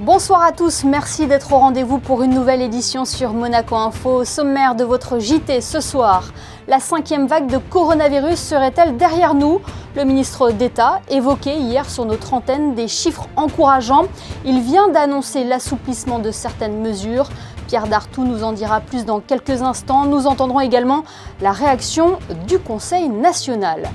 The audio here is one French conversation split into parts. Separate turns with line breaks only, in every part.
Bonsoir à tous, merci d'être au rendez-vous pour une nouvelle édition sur Monaco Info. Au sommaire de votre JT ce soir, la 5e vague de coronavirus serait-elle derrière nous? Le ministre d'État évoquait hier sur notre antenne des chiffres encourageants. Il vient d'annoncer l'assouplissement de certaines mesures. Pierre Dartout nous en dira plus dans quelques instants. Nous entendrons également la réaction du Conseil national.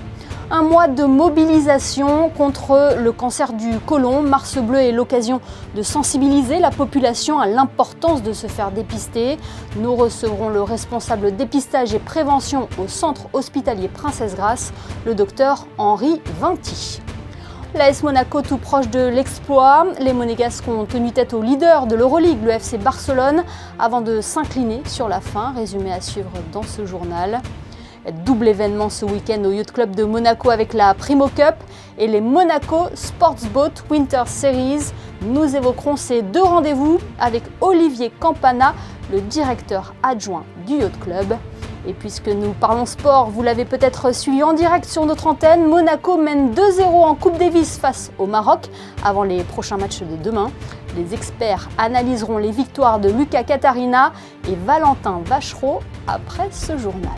Un mois de mobilisation contre le cancer du côlon. Mars Bleu est l'occasion de sensibiliser la population à l'importance de se faire dépister. Nous recevrons le responsable dépistage et prévention au centre hospitalier Princesse Grasse, le docteur Henri Vinti. L'AS Monaco tout proche de l'exploit. Les Monégasques ont tenu tête au leader de l'Euroleague, le FC Barcelone, avant de s'incliner sur la fin. Résumé à suivre dans ce journal. Double événement ce week-end au Yacht Club de Monaco avec la Primo Cup et les Monaco Sportsboat Winter Series. Nous évoquerons ces deux rendez-vous avec Olivier Campana, le directeur adjoint du Yacht Club. Et puisque nous parlons sport, vous l'avez peut-être suivi en direct sur notre antenne, Monaco mène 2-0 en Coupe Davis face au Maroc avant les prochains matchs de demain. Les experts analyseront les victoires de Lucas Catarina et Valentin Vachereau après ce journal.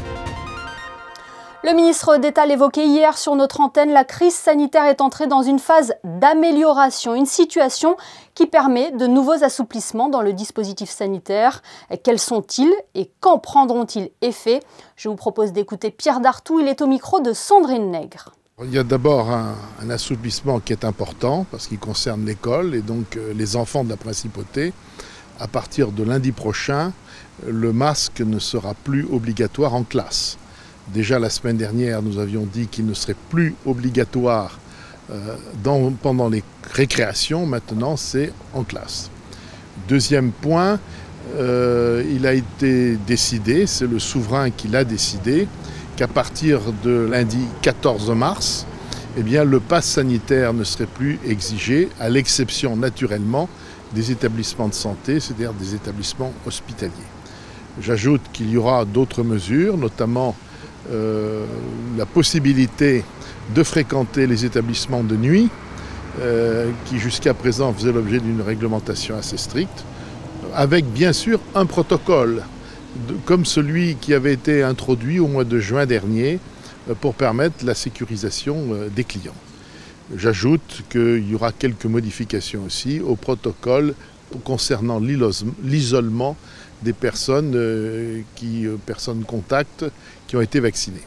Le ministre d'État l'évoquait hier sur notre antenne, la crise sanitaire est entrée dans une phase d'amélioration, une situation qui permet de nouveaux assouplissements dans le dispositif sanitaire. Quels sont-ils et quand prendront-ils effet? Je vous propose d'écouter Pierre Dartout, il est au micro de Sandrine Nègre.
Il y a d'abord un assouplissement qui est important parce qu'il concerne l'école et donc les enfants de la principauté. À partir de lundi prochain, le masque ne sera plus obligatoire en classe. Déjà la semaine dernière, nous avions dit qu'il ne serait plus obligatoire pendant les récréations. Maintenant, c'est en classe. Deuxième point, il a été décidé, c'est le souverain qui l'a décidé, qu'à partir de lundi 14 mars, eh bien, le pass sanitaire ne serait plus exigé, à l'exception naturellement des établissements de santé, c'est-à-dire des établissements hospitaliers. J'ajoute qu'il y aura d'autres mesures, notamment la possibilité de fréquenter les établissements de nuit qui jusqu'à présent faisaient l'objet d'une réglementation assez stricte, avec bien sûr un protocole comme celui qui avait été introduit au mois de juin dernier pour permettre la sécurisation des clients. J'ajoute qu'il y aura quelques modifications aussi au protocole concernant l'isolement des personnes contacts qui ont été vaccinées.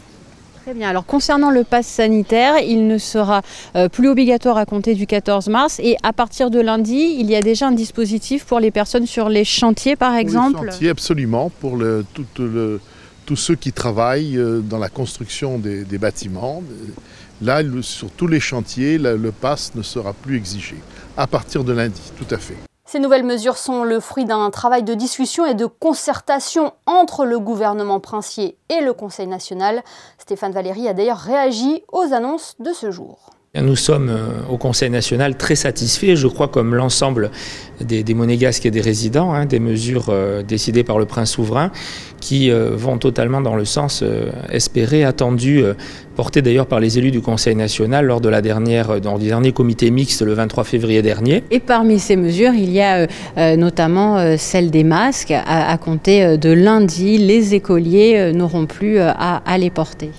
Très bien. Alors concernant le pass sanitaire, il ne sera plus obligatoire à compter du 14 mars et à partir de lundi, il y a déjà un dispositif pour les personnes sur les chantiers par exemple?
Pour les chantiers, absolument, pour tous ceux qui travaillent dans la construction des bâtiments. Là, sur tous les chantiers, le pass ne sera plus exigé à partir de lundi, tout à fait.
Ces nouvelles mesures sont le fruit d'un travail de discussion et de concertation entre le gouvernement princier et le Conseil national. Stéphane Valéry a d'ailleurs réagi aux annonces de ce jour.
Nous sommes au Conseil national très satisfaits, je crois comme l'ensemble des Monégasques et des résidents, des mesures décidées par le prince souverain qui vont totalement dans le sens espéré, attendu, porté d'ailleurs par les élus du Conseil national lors du dernier comité mixte le 23 février dernier.
Et parmi ces mesures, il y a notamment celle des masques. À compter de lundi, les écoliers n'auront plus à les porter.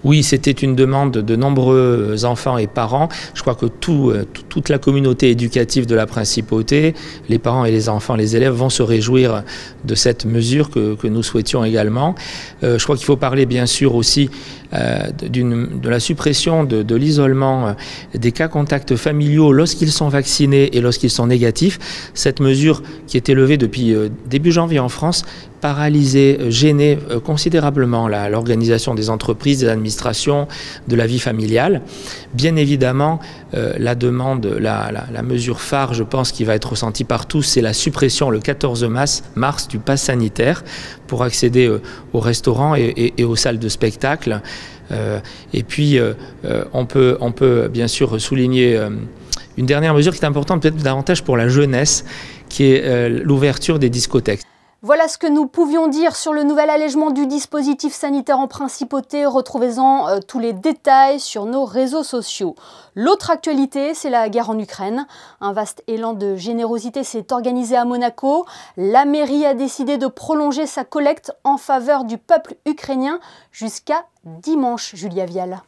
Oui, c'était une demande de nombreux enfants et parents. Je crois que toute la communauté éducative de la principauté, les parents et les enfants, les élèves vont se réjouir de cette mesure que nous souhaitions également. Je crois qu'il faut parler bien sûr aussi de la suppression de l'isolement des cas contacts familiaux lorsqu'ils sont vaccinés et lorsqu'ils sont négatifs. Cette mesure qui est élevée depuis début janvier en France paralysait, gênait considérablement l'organisation des entreprises, des administrations, de la vie familiale. Bien évidemment, la demande, la mesure phare, je pense, qui va être ressentie par tous, c'est la suppression le 14 mars du pass sanitaire pour accéder aux restaurants et aux salles de spectacle. Et puis, on peut bien sûr souligner une dernière mesure qui est importante, peut-être davantage pour la jeunesse, qui est l'ouverture des discothèques.
Voilà ce que nous pouvions dire sur le nouvel allègement du dispositif sanitaire en principauté. Retrouvez-en tous les détails sur nos réseaux sociaux. L'autre actualité, c'est la guerre en Ukraine. Un vaste élan de générosité s'est organisé à Monaco. La mairie a décidé de prolonger sa collecte en faveur du peuple ukrainien jusqu'à dimanche, Julia Vial.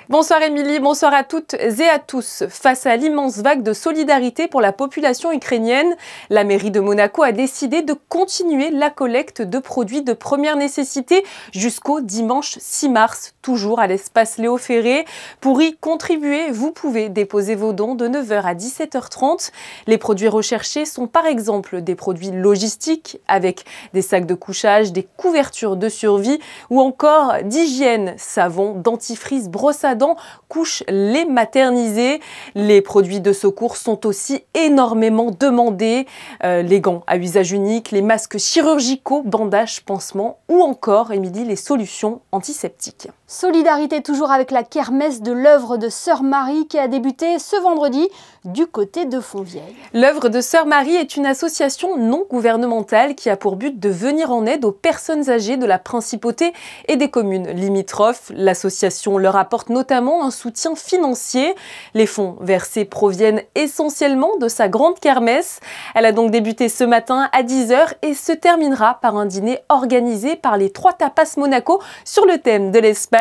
Bonsoir Émilie, bonsoir à toutes et à tous. Face à l'immense vague de solidarité pour la population ukrainienne, la mairie de Monaco a décidé de continuer la collecte de produits de première nécessité jusqu'au dimanche 6 mars, toujours à l'espace Léo Ferré. Pour y contribuer, vous pouvez déposer vos dons de 9h à 17h30. Les produits recherchés sont par exemple des produits logistiques avec des sacs de couchage, des couvertures de survie ou encore d'hygiène, savon, dentifrice, brosse à dents, couches, lait maternisé. Les produits de secours sont aussi énormément demandés. Les gants à usage unique, les masques chirurgicaux, bandages, pansements ou encore, Émilie, les solutions antiseptiques.
Solidarité toujours avec la kermesse de l'œuvre de Sœur Marie qui a débuté ce vendredi du côté de Fontvieille.
L'œuvre de Sœur Marie est une association non gouvernementale qui a pour but de venir en aide aux personnes âgées de la principauté et des communes limitrophes. L'association leur apporte notamment un soutien financier. Les fonds versés proviennent essentiellement de sa grande kermesse. Elle a donc débuté ce matin à 10h et se terminera par un dîner organisé par les 3 Tapas Monaco sur le thème de l'Espagne.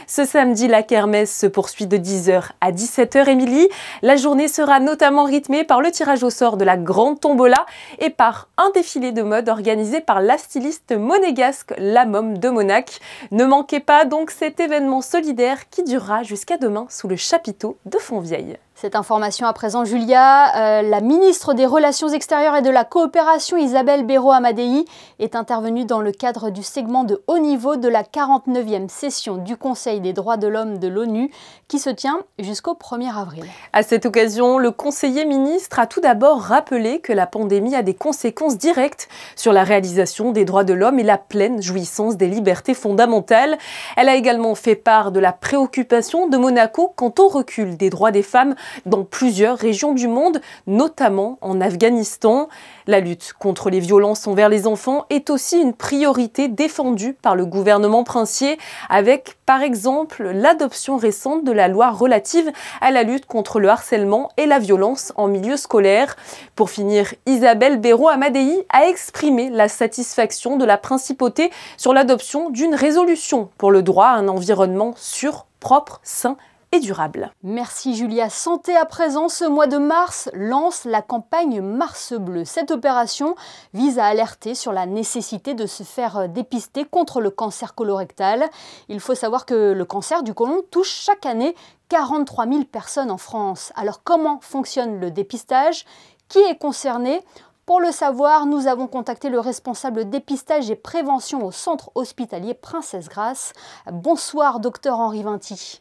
Ce samedi, la kermesse se poursuit de 10h à 17h, Émilie. La journée sera notamment rythmée par le tirage au sort de la grande tombola et par un défilé de mode organisé par la styliste monégasque La Mom de Monac. Ne manquez pas donc cet événement solidaire qui durera jusqu'à demain sous le chapiteau de Fontvieille.
Cette information à présent, Julia, la ministre des Relations extérieures et de la coopération, Isabelle Béraud-Amadei, est intervenue dans le cadre du segment de haut niveau de la 49e session du Conseil des droits de l'homme de l'ONU qui se tient jusqu'au 1er avril.
À cette occasion, le conseiller ministre a tout d'abord rappelé que la pandémie a des conséquences directes sur la réalisation des droits de l'homme et la pleine jouissance des libertés fondamentales. Elle a également fait part de la préoccupation de Monaco quant au recul des droits des femmes dans plusieurs régions du monde, notamment en Afghanistan. La lutte contre les violences envers les enfants est aussi une priorité défendue par le gouvernement princier, avec par exemple l'adoption récente de la loi relative à la lutte contre le harcèlement et la violence en milieu scolaire. Pour finir, Isabelle Béraud-Amadei a exprimé la satisfaction de la principauté sur l'adoption d'une résolution pour le droit à un environnement sûr, propre, sain et durable.
Merci Julia. Santé à présent, ce mois de mars lance la campagne Mars Bleu. Cette opération vise à alerter sur la nécessité de se faire dépister contre le cancer colorectal. Il faut savoir que le cancer du côlon touche chaque année 43 000 personnes en France. Alors comment fonctionne le dépistage? Qui est concerné? Pour le savoir, nous avons contacté le responsable dépistage et prévention au centre hospitalier Princesse Grasse. Bonsoir docteur Henri Vinti.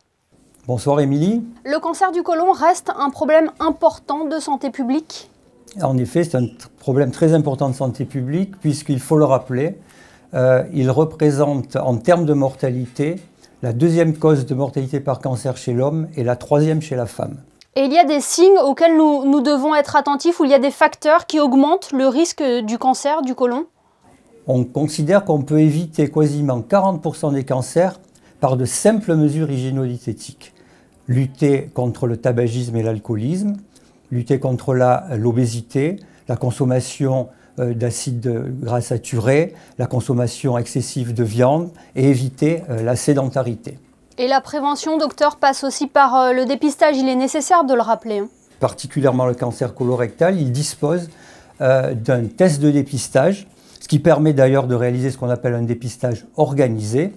Bonsoir Émilie.
Le cancer du côlon reste un problème important de santé publique?
En effet, c'est un problème très important de santé publique puisqu'il faut le rappeler, il représente en termes de mortalité la 2e cause de mortalité par cancer chez l'homme et la 3e chez la femme.
Et il y a des signes auxquels nous devons être attentifs ou il y a des facteurs qui augmentent le risque du cancer du côlon?
On considère qu'on peut éviter quasiment 40% des cancers par de simples mesures hygiéno-diététiques. Lutter contre le tabagisme et l'alcoolisme, lutter contre l'obésité, la consommation d'acides gras saturés, la consommation excessive de viande et éviter la sédentarité.
Et la prévention, docteur, passe aussi par le dépistage, il est nécessaire de le rappeler.
Particulièrement le cancer colorectal, il dispose d'un test de dépistage, ce qui permet d'ailleurs de réaliser ce qu'on appelle un dépistage organisé.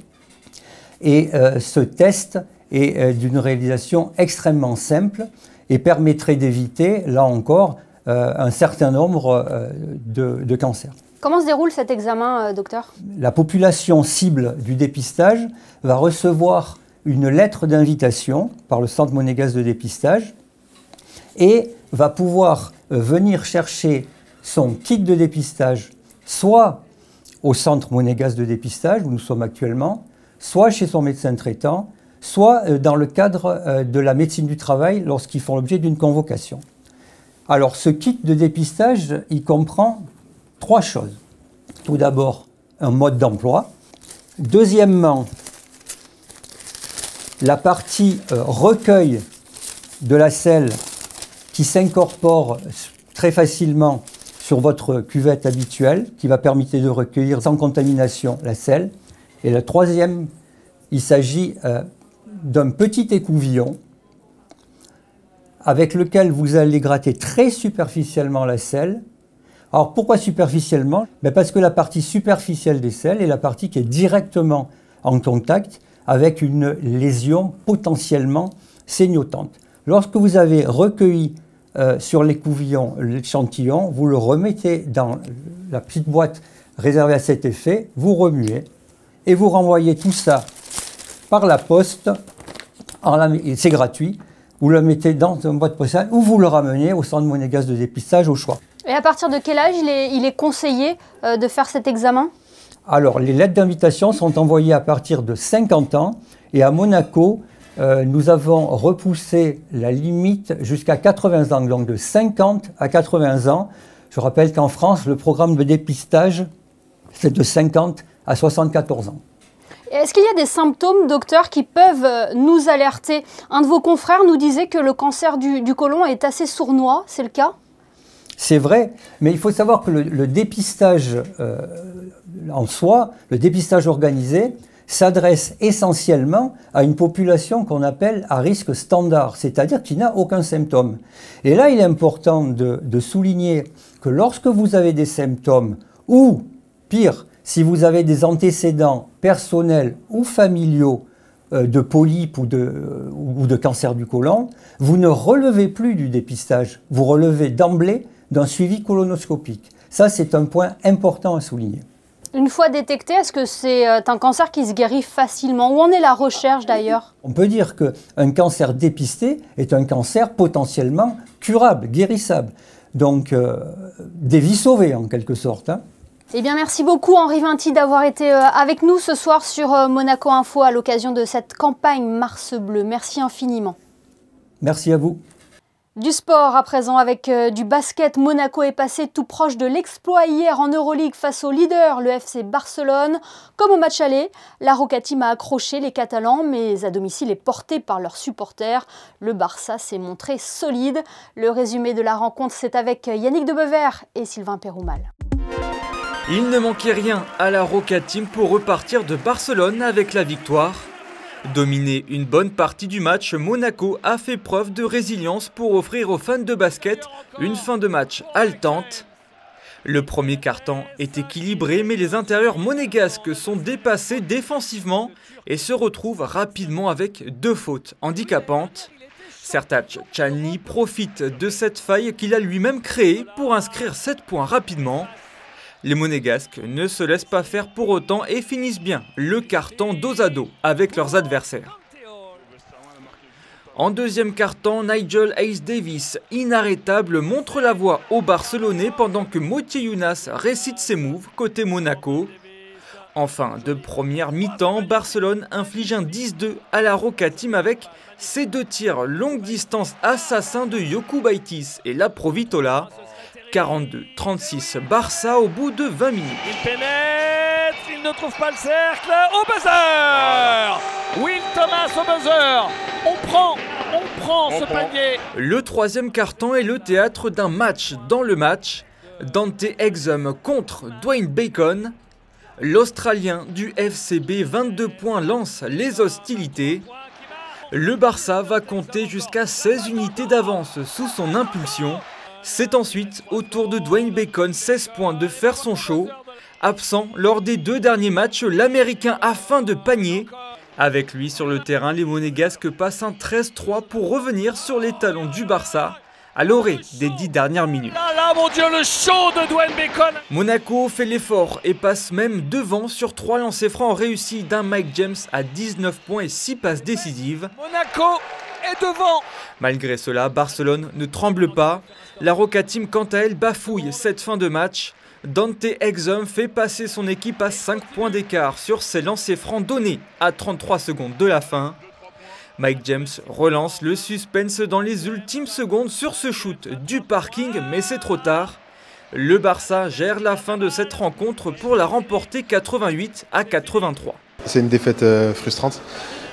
Et ce test est d'une réalisation extrêmement simple et permettrait d'éviter, là encore, un certain nombre de cancers.
Comment se déroule cet examen, docteur?
La population cible du dépistage va recevoir une lettre d'invitation par le Centre monégasque de dépistage et va pouvoir venir chercher son kit de dépistage soit au Centre monégasque de dépistage, où nous sommes actuellement, soit chez son médecin traitant, soit dans le cadre de la médecine du travail lorsqu'ils font l'objet d'une convocation. Alors ce kit de dépistage, il comprend 3 choses. tout d'abord un mode d'emploi. Deuxièmement, la partie recueil de la selle qui s'incorpore très facilement sur votre cuvette habituelle, qui va permettre de recueillir sans contamination la selle. Et le troisième, il s'agit d'un petit écouvillon avec lequel vous allez gratter très superficiellement la selle. Alors pourquoi superficiellement? Parce que la partie superficielle des selles est la partie qui est directement en contact avec une lésion potentiellement saignotante. Lorsque vous avez recueilli sur l'écouvillon l'échantillon, vous le remettez dans la petite boîte réservée à cet effet, vous remuez et vous renvoyez tout ça par la poste, c'est gratuit, vous le mettez dans une boîte postale ou vous le ramenez au centre monégasque de dépistage au choix.
Et à partir de quel âge il est conseillé de faire cet examen?
Alors, les lettres d'invitation sont envoyées à partir de 50 ans et à Monaco, nous avons repoussé la limite jusqu'à 80 ans, donc de 50 à 80 ans. Je rappelle qu'en France, le programme de dépistage, c'est de 50 à 74 ans.
Est-ce qu'il y a des symptômes, docteur, qui peuvent nous alerter? Un de vos confrères nous disait que le cancer du côlon est assez sournois, c'est le cas?
C'est vrai, mais il faut savoir que le dépistage en soi, le dépistage organisé, s'adresse essentiellement à une population qu'on appelle à risque standard, c'est-à-dire qui n'a aucun symptôme. Et là, il est important de souligner que lorsque vous avez des symptômes, ou pire, si vous avez des antécédents personnels ou familiaux de polypes ou de cancer du côlon, vous ne relevez plus du dépistage, vous relevez d'emblée d'un suivi colonoscopique. Ça, c'est un point important à souligner.
Une fois détecté, est-ce que c'est un cancer qui se guérit facilement? Où en est la recherche d'ailleurs?
On peut dire qu'un cancer dépisté est un cancer potentiellement curable, guérissable. Donc, des vies sauvées en quelque sorte.
Eh bien, merci beaucoup Henri Vinti d'avoir été avec nous ce soir sur Monaco Info à l'occasion de cette campagne Mars Bleu. Merci infiniment.
Merci à vous.
Du sport à présent avec du basket. Monaco est passé tout proche de l'exploit hier en Euroleague face au leader, le FC Barcelone. Comme au match aller, la Roca Team a accroché les Catalans, mais à domicile et porté par leurs supporters. Le Barça s'est montré solide. Le résumé de la rencontre, c'est avec Yannick Debeuvert et Sylvain Péroumal.
Il ne manquait rien à la Roca Team pour repartir de Barcelone avec la victoire. Dominé une bonne partie du match, Monaco a fait preuve de résilience pour offrir aux fans de basket une fin de match haletante. Le premier quart-temps est équilibré, mais les intérieurs monégasques sont dépassés défensivement et se retrouvent rapidement avec 2 fautes handicapantes. Sertac Çalhanoğlu profite de cette faille qu'il a lui-même créée pour inscrire 7 points rapidement. Les Monégasques ne se laissent pas faire pour autant et finissent bien le quart-temps dos à dos avec leurs adversaires. En deuxième quart-temps, Nigel Hayes-Davis, inarrêtable, montre la voie aux Barcelonais pendant que Mottié Younas récite ses moves côté Monaco. En fin de première mi-temps, Barcelone inflige un 10-2 à la Roca Team avec ses 2 tirs longue distance assassins de Jokubaitis et Laprovitola. 42-36 Barça au bout de 20 minutes.
Il pénètre, il ne trouve pas le cercle, au buzzer! Will Thomas au buzzer! On prend ce panier!
Le troisième quart-temps est le théâtre d'un match dans le match. Dante Exum contre Dwayne Bacon. L'Australien du FCB 22 points lance les hostilités. Le Barça va compter jusqu'à 16 unités d'avance sous son impulsion. C'est ensuite au tour de Dwayne Bacon, 16 points, de faire son show. Absent lors des 2 derniers matchs, l'Américain a faim de panier. Avec lui sur le terrain, les Monégasques passent un 13-3 pour revenir sur les talons du Barça à l'orée des 10 dernières minutes.
Là, mon Dieu, le show de Dwayne Bacon!
Monaco fait l'effort et passe même devant sur 3 lancers francs réussis d'un Mike James à 19 points et 6 passes décisives.
Monaco est devant!
Malgré cela, Barcelone ne tremble pas. La Roca Team, quant à elle, bafouille cette fin de match. Dante Exum fait passer son équipe à 5 points d'écart sur ses lancers francs donnés à 33 secondes de la fin. Mike James relance le suspense dans les ultimes secondes sur ce shoot du parking, mais c'est trop tard. Le Barça gère la fin de cette rencontre pour la remporter 88-83.
C'est une défaite frustrante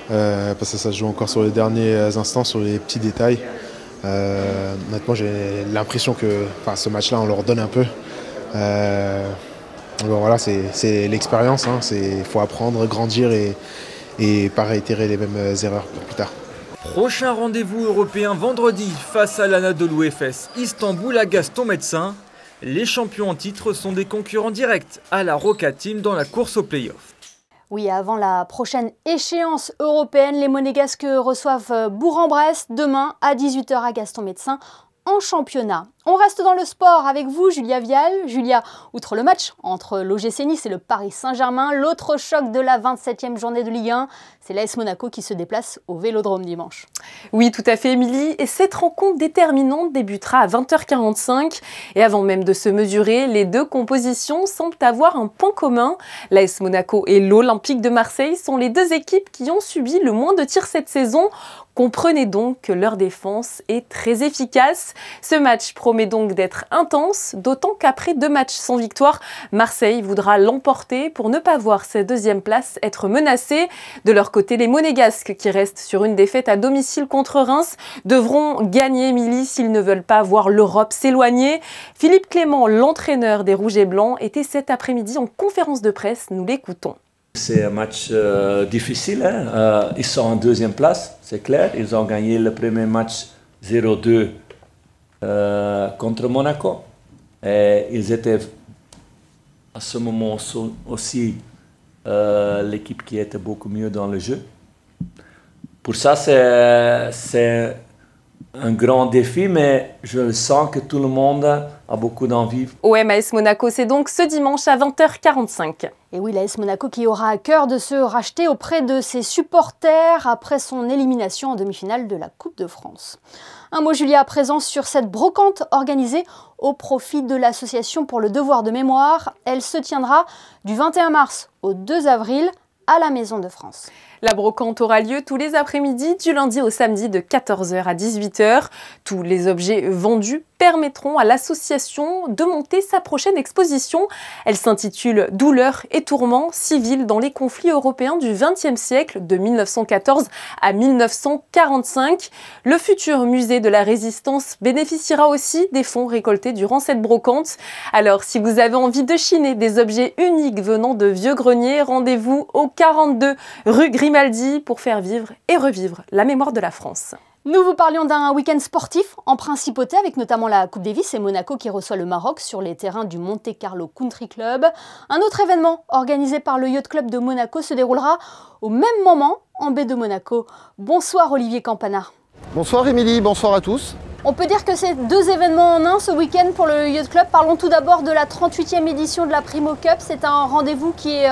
parce que ça se joue encore sur les derniers instants, sur les petits détails. Honnêtement, j'ai l'impression que ce match-là, on leur donne un peu. Bon, voilà, c'est l'expérience, hein. Faut apprendre, grandir et pas réitérer les mêmes erreurs pour plus tard.
Prochain rendez-vous européen vendredi face à l'Anadolu Efes Istanbul à Gaston Médecin. Les champions en titre sont des concurrents directs à la Roca Team dans la course au play-off.
Oui, avant la prochaine échéance européenne, les Monégasques reçoivent Bourg-en-Bresse demain à 18 h à Gaston Médecin en championnat. On reste dans le sport avec vous, Julia Vial. Julia, outre le match entre l'OGC Nice et le Paris Saint-Germain, l'autre choc de la 27e journée de Ligue 1, c'est l'AS Monaco qui se déplace au Vélodrome dimanche.
Oui, tout à fait, Émilie. Et cette rencontre déterminante débutera à 20 h 45. Et avant même de se mesurer, les deux compositions semblent avoir un point commun. L'AS Monaco et l'Olympique de Marseille sont les deux équipes qui ont subi le moins de tirs cette saison. Comprenez donc que leur défense est très efficace. Ce match promet donc d'être intense, d'autant qu'après 2 matchs sans victoire, Marseille voudra l'emporter pour ne pas voir sa deuxième place être menacée. De leur côté, les Monégasques, qui restent sur une défaite à domicile contre Reims, devront gagner, Émilie, s'ils ne veulent pas voir l'Europe s'éloigner. Philippe Clément, l'entraîneur des Rouges et Blancs, était cet après-midi en conférence de presse. Nous l'écoutons.
C'est un match difficile, hein. Ils sont en deuxième place, c'est clair. Ils ont gagné le premier match 0-2 contre Monaco. Et ils étaient à ce moment aussi l'équipe qui était beaucoup mieux dans le jeu. Pour ça, c'est un grand défi, mais je sens que tout le monde a beaucoup d'envie.
OM AS Monaco, c'est donc ce dimanche à 20 h 45.
Et oui, l'AS Monaco qui aura à cœur de se racheter auprès de ses supporters après son élimination en demi-finale de la Coupe de France. Un mot, Julia, à présent sur cette brocante organisée au profit de l'association pour le devoir de mémoire. Elle se tiendra du 21 mars au 2 avril à la Maison de France.
La brocante aura lieu tous les après-midi, du lundi au samedi de 14 h à 18 h. Tous les objets vendus permettront à l'association de monter sa prochaine exposition. Elle s'intitule « Douleurs et tourments civils dans les conflits européens du XXe siècle, de 1914 à 1945 ». Le futur musée de la Résistance bénéficiera aussi des fonds récoltés durant cette brocante. Alors, si vous avez envie de chiner des objets uniques venant de vieux greniers, rendez-vous au 42 rue Grimaldi pour faire vivre et revivre la mémoire de la France.
Nous vous parlions d'un week-end sportif en principauté avec notamment la Coupe Davis et Monaco qui reçoit le Maroc sur les terrains du Monte Carlo Country Club. Un autre événement organisé par le Yacht Club de Monaco se déroulera au même moment en baie de Monaco. Bonsoir Olivier Campana.
Bonsoir Émilie, bonsoir à tous.
On peut dire que c'est 2 événements en un ce week-end pour le Yacht Club. Parlons tout d'abord de la 38e édition de la Primo Cup. C'est un rendez-vous qui est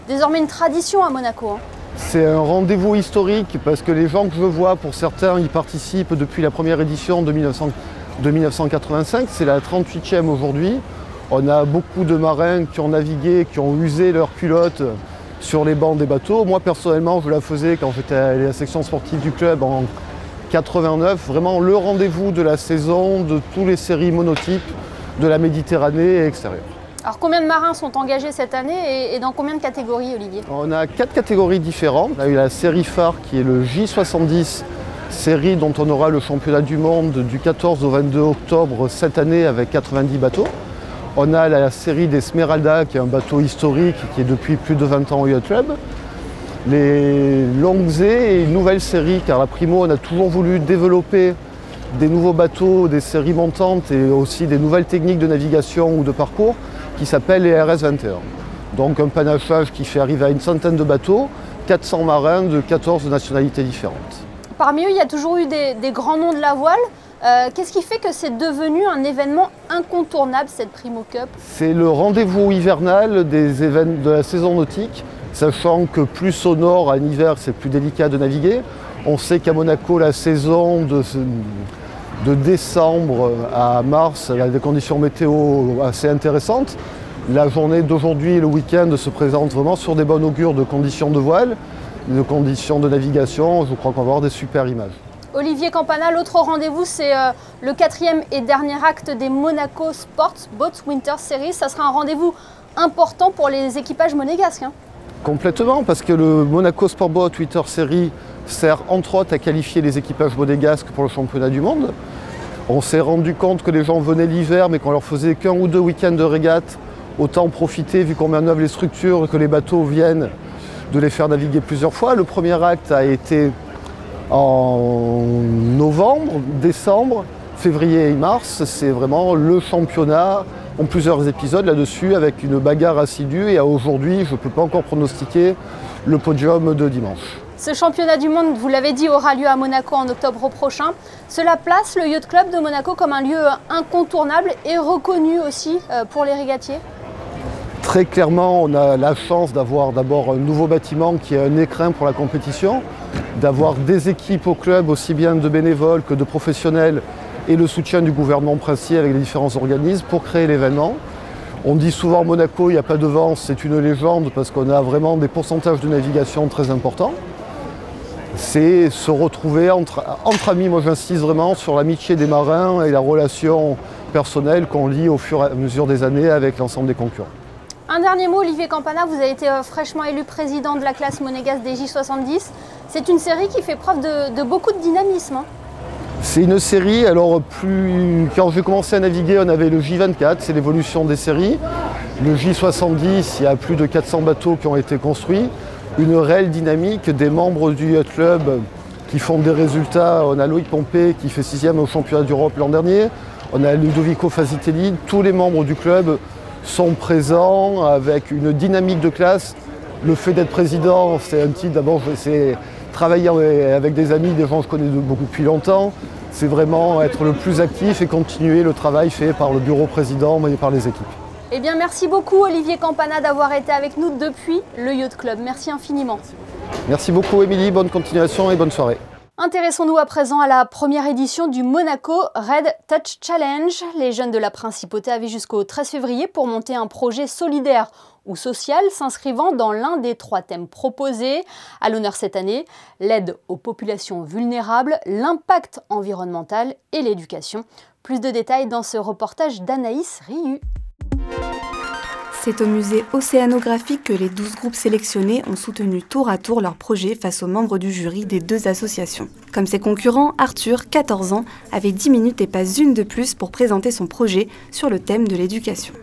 désormais une tradition à Monaco.
C'est un rendez-vous historique parce que les gens que je vois, pour certains, y participent depuis la première édition de 1985. C'est la 38e aujourd'hui. On a beaucoup de marins qui ont navigué, qui ont usé leurs culottes sur les bancs des bateaux. Moi, personnellement, je la faisais quand j'étais à la section sportive du club en 89. Vraiment le rendez-vous de la saison, de toutes les séries monotypes de la Méditerranée et extérieure.
Alors combien de marins sont engagés cette année et dans combien de catégories, Olivier?
On a 4 catégories différentes. On a eu la série phare qui est le J70, série dont on aura le championnat du monde du 14 au 22 octobre cette année avec 90 bateaux. On a la série des Smeralda qui est un bateau historique qui est depuis plus de 20 ans au Yacht Club. Les longues et une nouvelle série, car la Primo on a toujours voulu développer des nouveaux bateaux, des séries montantes et aussi des nouvelles techniques de navigation ou de parcours qui s'appellent les RS21. Donc un panachage qui fait arriver à une centaine de bateaux, 400 marins de 14 nationalités différentes.
Parmi eux, il y a toujours eu des grands noms de la voile. Qu'est-ce qui fait que c'est devenu un événement incontournable, cette Primo Cup? C'est
le rendez-vous hivernal de la saison nautique, sachant que plus au nord, en hiver, c'est plus délicat de naviguer. On sait qu'à Monaco, la saison de décembre à mars, il y a des conditions météo assez intéressantes. La journée d'aujourd'hui et le week-end se présentent vraiment sur des bonnes augures de conditions de voile, de conditions de navigation. Je crois qu'on va avoir des super images.
Olivier Campana, l'autre rendez-vous, c'est le 4e et dernier acte des Monaco Sports Boat Winter Series. Ça sera un rendez-vous important pour les équipages monégasques. Hein.
Complètement, parce que le Monaco Sport Boat Winter Series sert entre autres à qualifier les équipages monégasques pour le championnat du monde. On s'est rendu compte que les gens venaient l'hiver, mais qu'on leur faisait qu'un ou deux week-ends de régate. Autant profiter, vu qu'on met en œuvre les structures, que les bateaux viennent, de les faire naviguer plusieurs fois. Le premier acte a été en novembre, décembre, février et mars. C'est vraiment le championnat en plusieurs épisodes là-dessus, avec une bagarre assidue. Et à aujourd'hui, je ne peux pas encore pronostiquer le podium de dimanche.
Ce championnat du monde, vous l'avez dit, aura lieu à Monaco en octobre prochain. Cela place le Yacht Club de Monaco comme un lieu incontournable et reconnu aussi pour les régatiers.
Très clairement, on a la chance d'avoir d'abord un nouveau bâtiment qui est un écrin pour la compétition, d'avoir des équipes au club, aussi bien de bénévoles que de professionnels, et le soutien du gouvernement princier avec les différents organismes pour créer l'événement. On dit souvent Monaco, il n'y a pas de vent, c'est une légende parce qu'on a vraiment des pourcentages de navigation très importants. C'est se retrouver entre amis, moi j'insiste vraiment sur l'amitié des marins et la relation personnelle qu'on lie au fur et à mesure des années avec l'ensemble des concurrents.
Un dernier mot, Olivier Campana, vous avez été fraîchement élu président de la classe monégasque des J70. C'est une série qui fait preuve de beaucoup de dynamisme. Hein.
C'est une série, alors quand j'ai commencé à naviguer, on avait le J24, c'est l'évolution des séries. Le J70, il y a plus de 400 bateaux qui ont été construits. Une réelle dynamique des membres du Yacht Club qui font des résultats. On a Loïc Pompé qui fait 6e au championnat d'Europe l'an dernier. On a Ludovico Fasitelli. Tous les membres du club sont présents avec une dynamique de classe. Le fait d'être président, c'est un titre, d'abord c'est travailler avec des amis, des gens que je connais beaucoup depuis longtemps. C'est vraiment être le plus actif et continuer le travail fait par le bureau président et par les équipes.
Eh bien, merci beaucoup Olivier Campana d'avoir été avec nous depuis le Yacht Club. Merci infiniment.
Merci beaucoup Émilie, bonne continuation et bonne soirée.
Intéressons-nous à présent à la première édition du Monaco Red Touch Challenge. Les jeunes de la Principauté avaient jusqu'au 13 février pour monter un projet solidaire ou social s'inscrivant dans l'un des 3 thèmes proposés. À l'honneur cette année, l'aide aux populations vulnérables, l'impact environnemental et l'éducation. Plus de détails dans ce reportage d'Anaïs Riu.
C'est au musée océanographique que les 12 groupes sélectionnés ont soutenu tour à tour leur projet face aux membres du jury des 2 associations. Comme ses concurrents, Arthur, 14 ans, avait 10 minutes et pas une de plus pour présenter son projet sur le thème de l'éducation.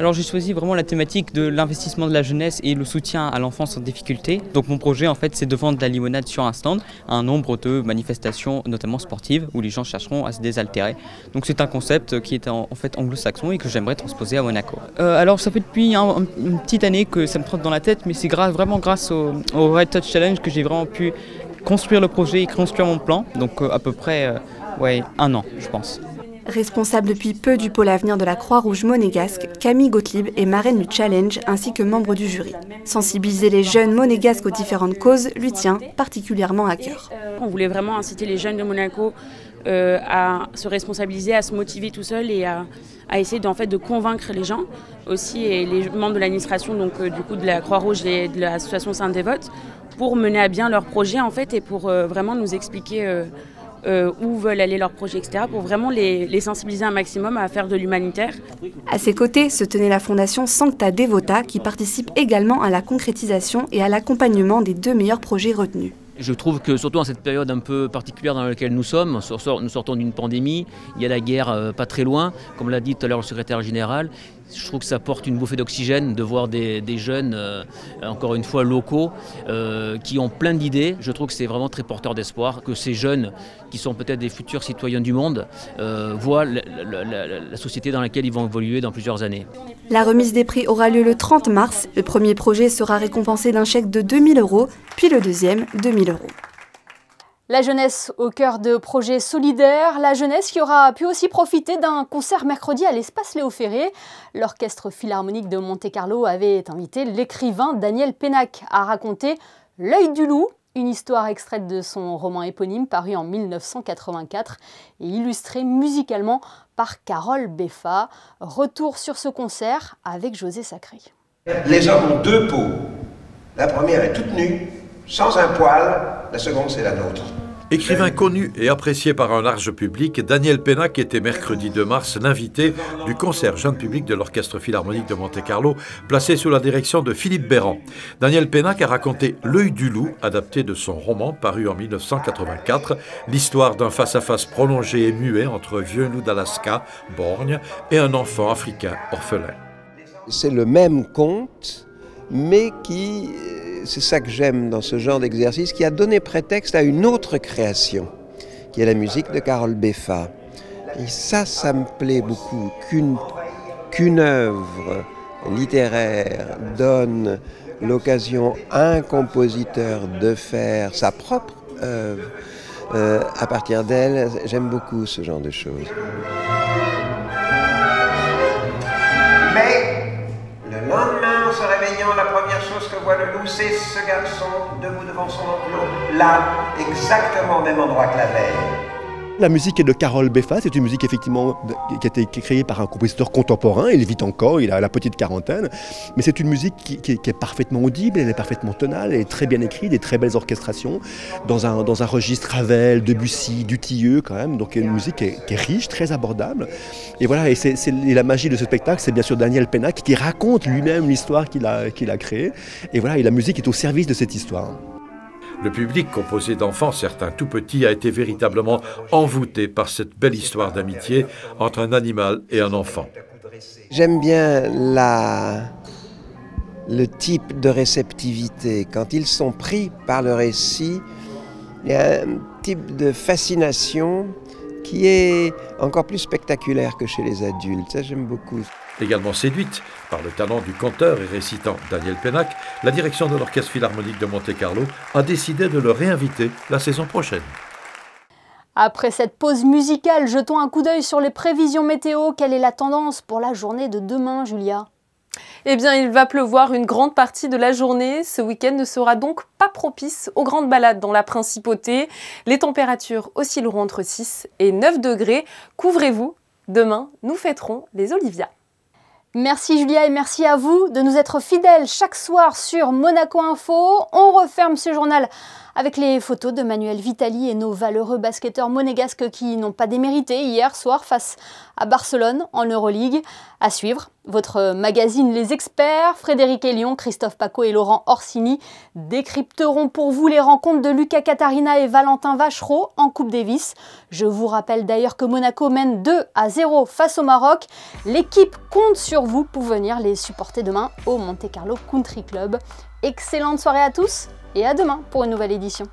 Alors j'ai choisi vraiment la thématique de l'investissement de la jeunesse et le soutien à l'enfance en difficulté. Donc mon projet en fait c'est de vendre de la limonade sur un stand à un nombre de manifestations notamment sportives où les gens chercheront à se désaltérer. Donc c'est un concept qui est en fait anglo-saxon et que j'aimerais transposer à Monaco. Alors ça fait depuis une petite année que ça me trotte dans la tête, mais c'est vraiment grâce au Red Touch Challenge que j'ai vraiment pu construire le projet et construire mon plan. Donc à peu près 1 an je pense.
Responsable depuis peu du pôle avenir de la Croix-Rouge monégasque, Camille Gottlieb est marraine du challenge ainsi que membre du jury. Sensibiliser les jeunes monégasques aux différentes causes lui tient particulièrement à cœur.
On voulait vraiment inciter les jeunes de Monaco à se responsabiliser, à se motiver tout seuls et à essayer de convaincre les gens aussi et les membres de l'administration du coup de la Croix-Rouge et de l'association Sainte-Dévote pour mener à bien leur projet en fait et pour vraiment nous expliquer où veulent aller leurs projets, etc., pour vraiment les sensibiliser un maximum à faire de l'humanitaire.
À ses côtés se tenait la fondation Sancta Devota qui participe également à la concrétisation et à l'accompagnement des 2 meilleurs projets retenus.
Je trouve que surtout dans cette période un peu particulière dans laquelle nous sommes, nous sortons d'une pandémie, il y a la guerre pas très loin, comme l'a dit tout à l'heure le secrétaire général. Je trouve que ça porte une bouffée d'oxygène de voir des jeunes, encore une fois locaux, qui ont plein d'idées. Je trouve que c'est vraiment très porteur d'espoir que ces jeunes, qui sont peut-être des futurs citoyens du monde, voient la société dans laquelle ils vont évoluer dans plusieurs années.
La remise des prix aura lieu le 30 mars. Le premier projet sera récompensé d'un chèque de 2 000 €, puis le deuxième, 2 000 €.
La jeunesse au cœur de projets solidaires, la jeunesse qui aura pu aussi profiter d'un concert mercredi à l'espace Léo Ferré. L'Orchestre Philharmonique de Monte-Carlo avait invité l'écrivain Daniel Pénac à raconter L'œil du loup, une histoire extraite de son roman éponyme paru en 1984 et illustrée musicalement par Carole Beffa. Retour sur ce concert avec José Sacré.
Les hommes ont 2 peaux. La première est toute nue, sans un poil, la seconde c'est la nôtre. Écrivain connu et apprécié par un large public, Daniel Pénac était mercredi 2 mars l'invité du concert jeune public de l'Orchestre Philharmonique de Monte-Carlo, placé sous la direction de Philippe Béran. Daniel Pénac a raconté L'œil du loup, adapté de son roman paru en 1984, l'histoire d'un face-à-face prolongé et muet entre vieux loup d'Alaska, borgne, et un enfant africain orphelin.
C'est le même conte, mais qui... C'est ça que j'aime dans ce genre d'exercice, qui a donné prétexte à une autre création, qui est la musique de Carole Beffa. Et ça me plaît beaucoup, qu'une œuvre littéraire donne l'occasion à un compositeur de faire sa propre œuvre. À partir d'elle, j'aime beaucoup ce genre de choses.
Mais le lendemain, en se réveillant, la première chose que voit le loup, c'est ce garçon debout devant son enclos, là, exactement au même endroit que la veille.
La musique est de Carole Beffa, c'est une musique effectivement qui a été créée par un compositeur contemporain, il vit encore, il a la petite quarantaine, mais c'est une musique qui est parfaitement audible, elle est parfaitement tonale, elle est très bien écrite, des très belles orchestrations, dans un registre Ravel, Debussy, Dutilleux quand même, donc une musique qui est riche, très abordable. Et voilà, et la magie de ce spectacle, c'est bien sûr Daniel Pénac qui raconte lui-même l'histoire qu'il a créée, et voilà, et la musique est au service de cette histoire.
Le public, composé d'enfants, certains tout petits, a été véritablement envoûté par cette belle histoire d'amitié entre un animal et un enfant.
J'aime bien le type de réceptivité. Quand ils sont pris par le récit, il y a un type de fascination qui est encore plus spectaculaire que chez les adultes. Ça, j'aime beaucoup.
Également séduite par le talent du conteur et récitant Daniel Pénac, la direction de l'Orchestre Philharmonique de Monte-Carlo a décidé de le réinviter la saison prochaine.
Après cette pause musicale, jetons un coup d'œil sur les prévisions météo. Quelle est la tendance pour la journée de demain, Julia ?
Eh bien, il va pleuvoir une grande partie de la journée. Ce week-end ne sera donc pas propice aux grandes balades dans la principauté. Les températures oscilleront entre 6 et 9 degrés. Couvrez-vous. Demain, nous fêterons les Olivias.
Merci Julia et merci à vous de nous être fidèles chaque soir sur Monaco Info. On referme ce journal avec les photos de Manuel Vitali et nos valeureux basketteurs monégasques qui n'ont pas démérité hier soir face à Barcelone en Euroleague. À suivre, votre magazine Les Experts, Frédéric Elion, Christophe Paco et Laurent Orsini décrypteront pour vous les rencontres de Lucas Catarina et Valentin Vachereau en Coupe Davis. Je vous rappelle d'ailleurs que Monaco mène 2-0 face au Maroc. L'équipe compte sur vous pour venir les supporter demain au Monte Carlo Country Club. Excellente soirée à tous et à demain pour une nouvelle édition.